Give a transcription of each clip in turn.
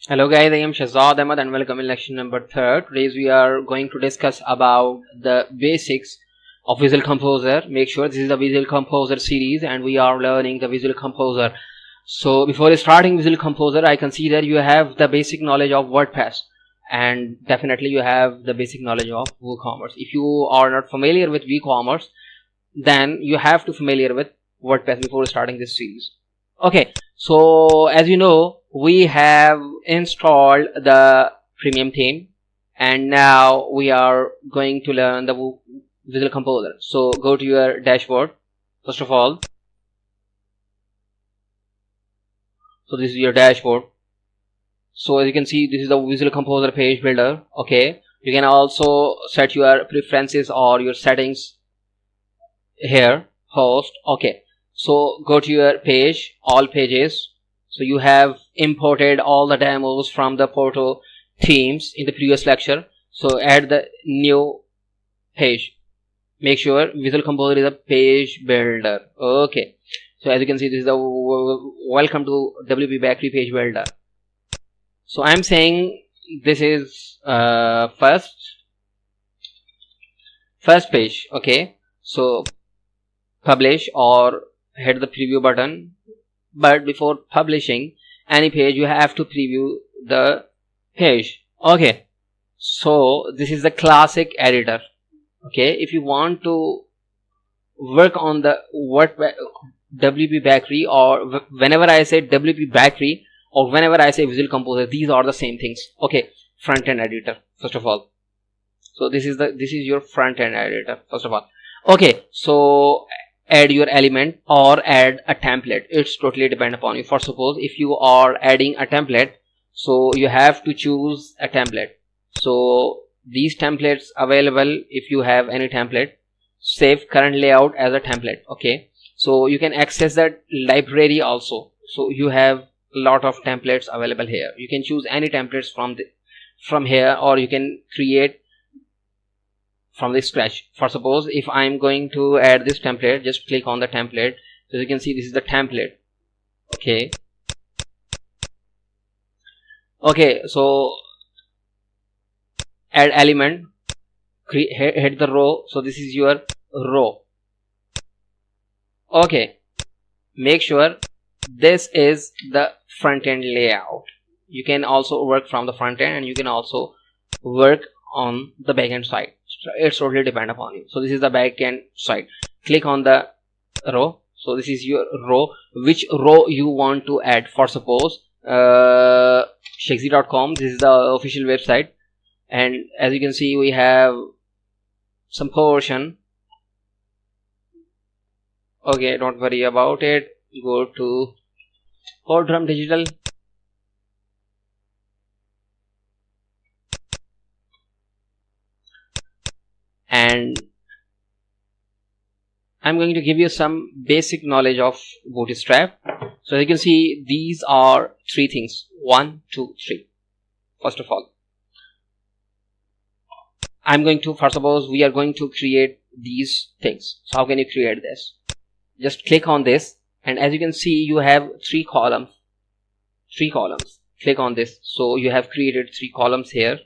Hello guys, I am Shahzad Ahmed and welcome in lecture number 3. Today we are going to discuss about the basics of Visual Composer. Make sure this is the Visual Composer series and we are learning the Visual Composer. So before starting Visual Composer, I consider you have the basic knowledge of WordPress and definitely you have the basic knowledge of WooCommerce. If you are not familiar with WooCommerce, then you have to familiar with WordPress before starting this series. Okay, so as you know, we have installed the premium theme and now we are going to learn the Visual Composer. So go to your dashboard first of all. So this is your dashboard. So as you can see, this is the Visual Composer page builder. Okay, you can also set your preferences or your settings here. Host. Okay, so go to your page, all pages. So you have imported all the demos from the Porto themes in the previous lecture. So add the new page. Make sure Visual Composer is a page builder. Okay, so as you can see, this is the welcome to WP Bakery page builder. So I'm saying this is first page. Okay, so publish or hit the preview button, but before publishing any page you have to preview the page. Okay, so this is the classic editor. Okay, if you want to work on the WP Bakery, or whenever I say WP Bakery or whenever I say Visual Composer, these are the same things. Okay, front end editor first of all. So this is your front end editor first of all. Okay, so add your element or add a template. It's totally depend upon you. For suppose if you are adding a template, so you have to choose a template. So these templates available. If you have any template, save current layout as a template. Okay, so you can access that library also. So you have a lot of templates available here. You can choose any templates from here, or you can create from the scratch. For suppose if I'm going to add this template, just click on the template. So you can see this is the template. Okay, so add element, hit the row. So this is your row. Okay, make sure this is the front end layout. You can also work from the front end and you can also work on the back end side. It's totally depend upon you. So this is the back end side. Click on the row. So this is your row. Which row you want to add? For suppose Shakesy.com, this is the official website, and as you can see we have some portion. Okay, don't worry about it. Go to Drum Digital. And I'm going to give you some basic knowledge of Bootstrap. So you can see these are three things. 1, 2, 3. First of all, I'm going to, first suppose we are going to create these things. So how can you create this? Just click on this, and as you can see you have three columns. Click on this. So you have created 3 columns here.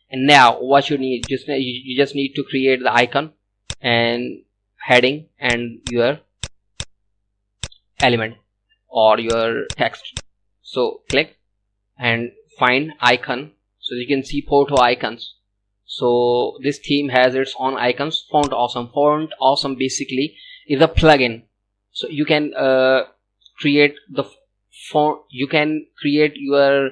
And now what you need, you just need to create the icon and heading and your element or your text. So click and find icon. So you can see Porto icons. So this theme has its own icons. Font Awesome basically is a plugin. So you can create the font. You can create your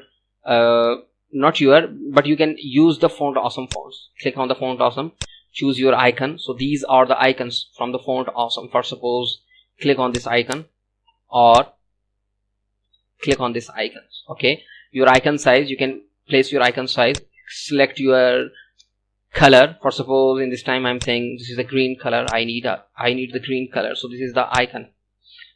not your, but you can use the Font Awesome fonts. Click on the Font Awesome, choose your icon. So these are the icons from the Font Awesome. For suppose click on this icon or click on this icon. Okay, your icon size, you can place your icon size, select your color. For suppose in this time I'm saying this is a green color. I need the green color. So this is the icon.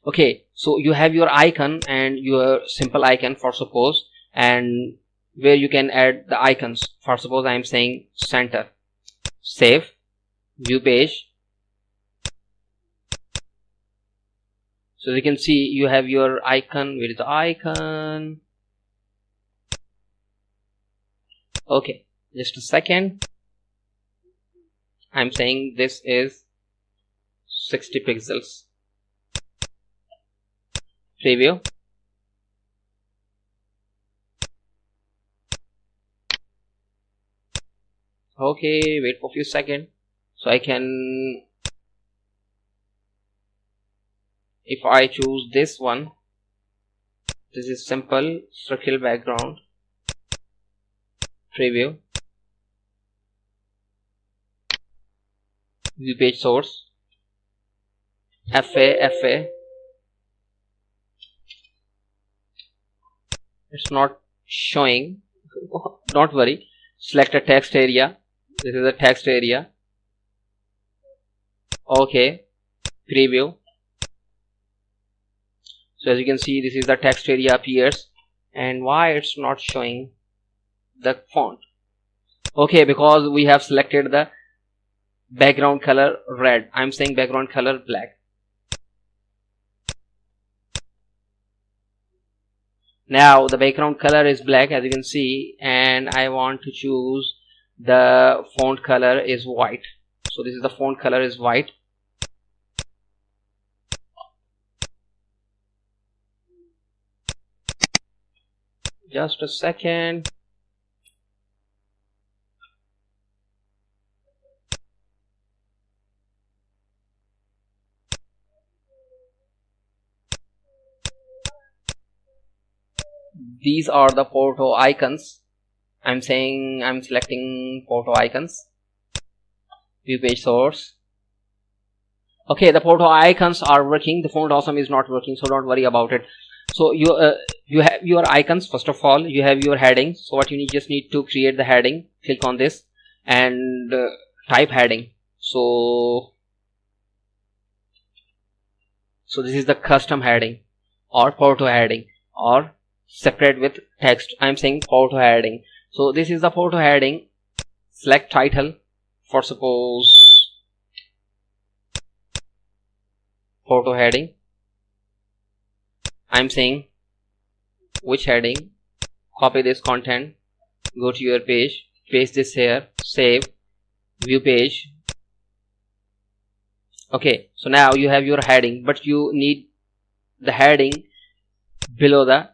Okay, so you have your icon and your simple icon for suppose, and where you can add the icons. For suppose I am saying center. Save, view page. So you can see you have your icon. Where is the icon? Okay, just a second. I'm saying this is 60 pixels. Preview. Okay, wait for a few seconds. So I can, if I choose this one, this is simple circle background. Preview. View page source. FA. It's not showing. Don't worry. Select a text area. This is a text area. Okay. Preview. So as you can see, this is the text area appears. And why it's not showing the font? Okay, because we have selected the background color red. I'm saying background color black. Now the background color is black, as you can see, and I want to choose the font color is white. So this is the font color is white. Just a second. These are the photo icons. I'm selecting photo icons. View page source. Okay, the photo icons are working. The font awesome is not working, so don't worry about it. So you have your icons. First of all, you have your heading. So what you just need to create the heading. Click on this and type heading. So this is the custom heading or photo heading or separate with text. I'm saying photo heading. So this is the photo heading. Select title. For suppose photo heading. I'm saying which heading. Copy this content. Go to your page. Paste this here. Save. View page. Okay, so now you have your heading, but you need the heading below the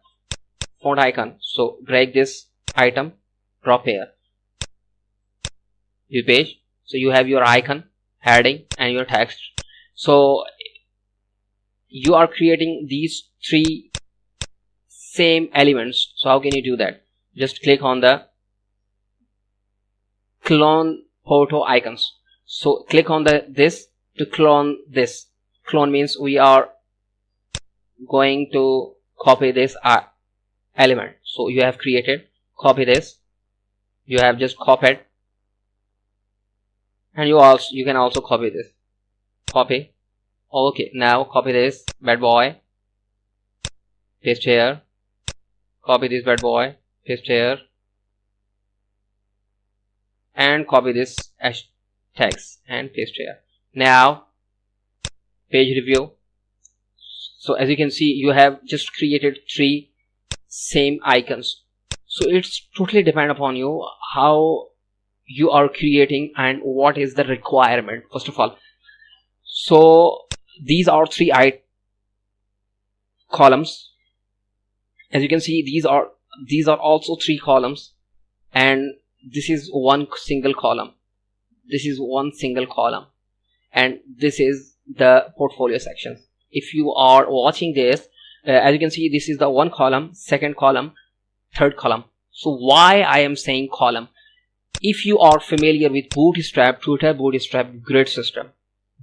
font icon. So drag this item, drop here. View page. So you have your icon, heading, and your text. So you are creating these three same elements. So how can you do that? Just click on the clone photo icons. So click on this to clone this. Clone means we are going to copy this element. So you have created, copy this. You have just copied, and you can also copy this. Copy. Okay, now copy this bad boy. Paste here. Copy this bad boy. Paste here. And copy this as text and paste here. Now page review. So as you can see, you have just created three same icons. So it's totally depend upon you how you are creating and what is the requirement. First of all, so these are three columns. As you can see, these are also three columns, and this is one single column. This is one single column, and this is the portfolio section. If you are watching this, as you can see, this is the one column, second column, third column. So why I am saying column? If you are familiar with Bootstrap, Twitter Bootstrap grid system,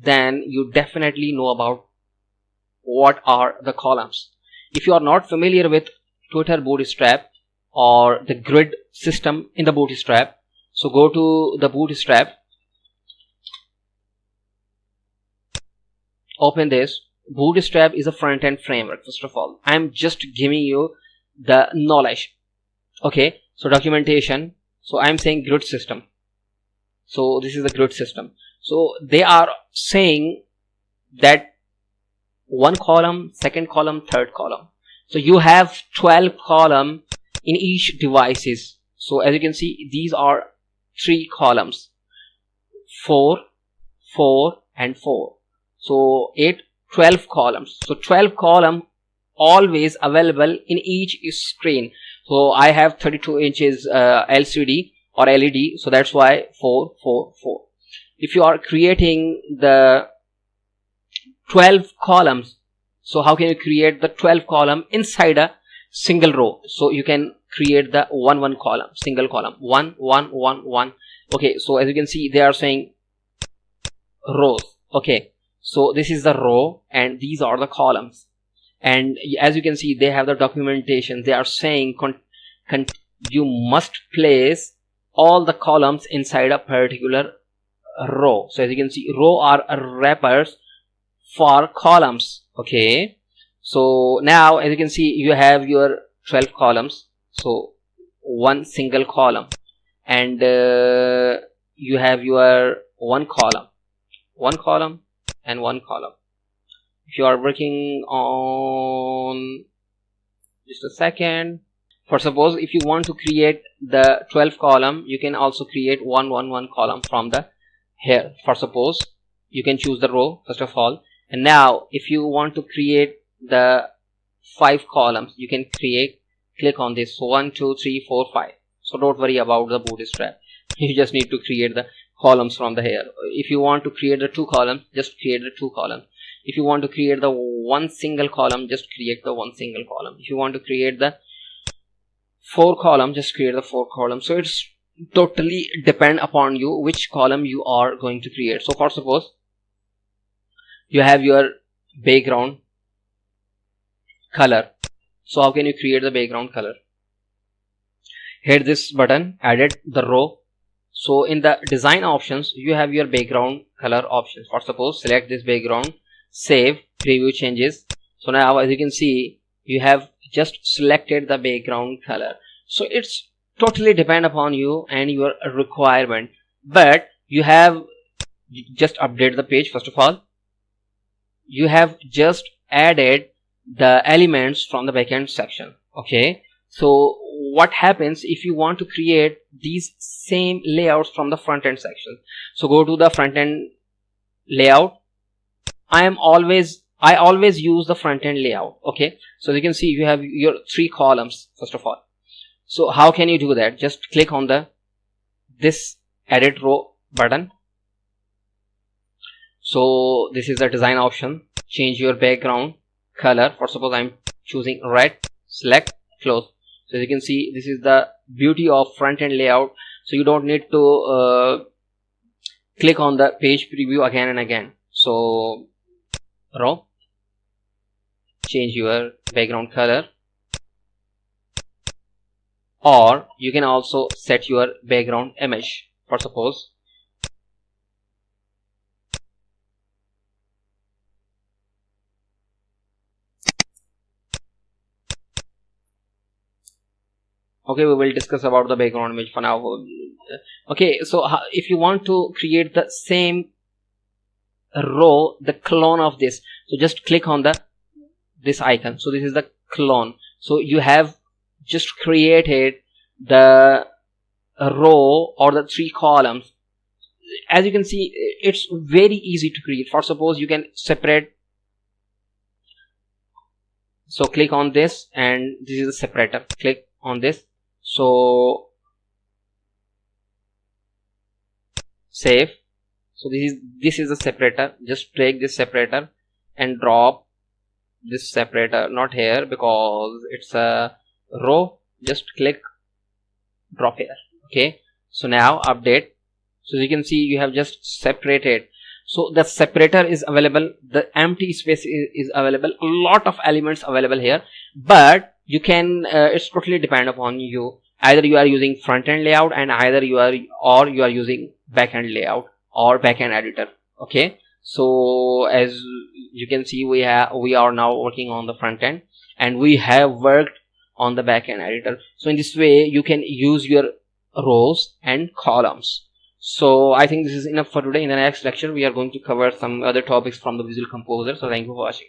then you definitely know about what are the columns. If you are not familiar with Twitter Bootstrap or the grid system in the Bootstrap, so go to the Bootstrap, open this. Bootstrap is a front-end framework. First of all, I'm just giving you the knowledge. Okay, so documentation. So I'm saying grid system. So this is the grid system. So they are saying that one column, second column, third column. So you have 12 column in each devices. So as you can see, these are 3 columns, 4, 4 and 4. So 8, 12 columns. So 12 column always available in each screen. So I have 32 inches LCD or LED, so that's why 4, 4, 4. If you are creating the 12 columns, so how can you create the 12 column inside a single row? So you can create the 1 column, single column, 1 1 1 1. Okay, so as you can see, they are saying rows. Okay, so this is the row and these are the columns, and as you can see, they have the documentation. They are saying you must place all the columns inside a particular row. So as you can see, row are wrappers for columns. Okay, so now as you can see, you have your 12 columns, so 1 single column, and you have your 1 column, 1 column and 1 column. If you are working on, just a second, for suppose if you want to create the 12 column, you can also create 1 1 1 column from the here. For suppose you can choose the row first of all, and now if you want to create the 5 columns, you can click on this. So 1 2 3 4 5. So don't worry about the bootstrap, you just need to create the columns from the here. If you want to create the 2 columns, just create the 2 columns. If you want to create the 1 single column, just create the 1 single column. If you want to create the 4 column, just create the 4 column. So it's totally depend upon you which column you are going to create. So for suppose you have your background color. So how can you create the background color? Hit this button, added the row. So in the design options, you have your background color options. For suppose select this background, save, preview changes. So now as you can see, you have just selected the background color. So it's totally depend upon you and your requirement, but you have just update the page. First of all, you have just added the elements from the backend section. Okay, so what happens if you want to create these same layouts from the front end section? So go to the front end layout. I always use the front end layout. Okay, so you can see you have your 3 columns first of all. So how can you do that? Just click on this edit row button. So this is the design option. Change your background color. For suppose I'm choosing red, select, close. So as you can see, this is the beauty of front end layout. So you don't need to click on the page preview again and again. So row, change your background color, or you can also set your background image. For suppose okay, we will discuss about the background image for now. Okay, so if you want to create the same row, the clone of this, so just click on this icon. So this is the clone. So you have just created the row or the 3 columns. As you can see, it's very easy to create. For suppose you can separate. So click on this, and this is the separator. Click on this. So save. So this is the separator. Just take this separator and drop this separator, not here because it's a row. Just click, drop here. Okay, so now update. So you can see you have just separated. So the separator is available, the empty space is available, a lot of elements available here, but you can it's totally depend upon you. Either you are using front end layout, and either you are using back end layout or back end editor. Okay, so as you can see, we are now working on the front end, and we have worked on the back end editor. So in this way you can use your rows and columns. So I think this is enough for today. In the next lecture we are going to cover some other topics from the Visual Composer. So thank you for watching.